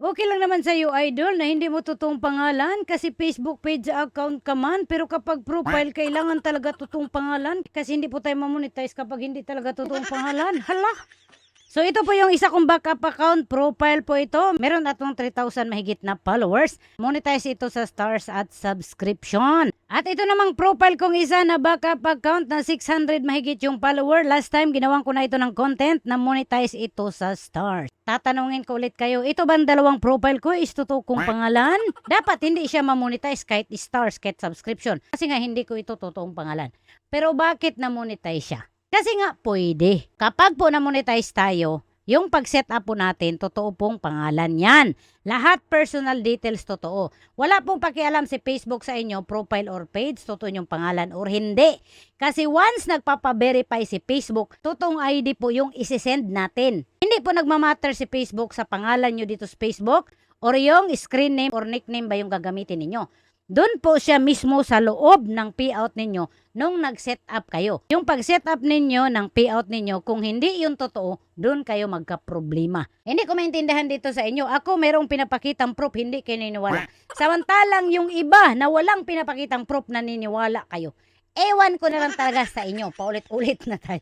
Okay lang naman sa'yo, idol, na hindi mo totoong pangalan kasi Facebook page account ka man. Pero kapag profile, kailangan talaga totoong pangalan kasi hindi po tayo mamonetize kapag hindi talaga totoong pangalan. Hala! So ito po yung isa kong backup account, profile po ito. Meron atong 3,000 mahigit na followers. Monetize ito sa stars at subscription. At ito namang profile kong isa na backup account na 600 mahigit yung follower. Last time ginawan ko na ito ng content na monetize ito sa stars. Tatanungin ko ulit kayo, ito bang dalawang profile ko is totoo kong pangalan? Dapat hindi siya ma-monetize kahit stars, kahit subscription. Kasi nga hindi ko ito totoong pangalan. Pero bakit na-monetize siya? Kasi nga pwede. Kapag po na-monetize tayo, yung pag-set up po natin, totoo pong pangalan yan. Lahat personal details totoo. Wala pong pakialam si Facebook sa inyo, profile or page, totoo yung pangalan or hindi. Kasi once nagpapa-verify si Facebook, totoong ID po yung isi-send natin. Hindi po nagmamatter si Facebook sa pangalan nyo dito sa Facebook or yung screen name or nickname ba yung gagamitin ninyo. Doon po siya mismo sa loob ng payout ninyo nung nag-set up kayo. Yung pag-set up ninyo ng payout ninyo, kung hindi yung totoo, doon kayo magka-problema. Hindi ko maintindihan dito sa inyo. Ako merong pinapakitang proof, hindi kayo niniwala. Samantalang yung iba na walang pinapakitang proof na niniwala kayo. Ewan ko na lang talaga sa inyo. Paulit-ulit na tayo.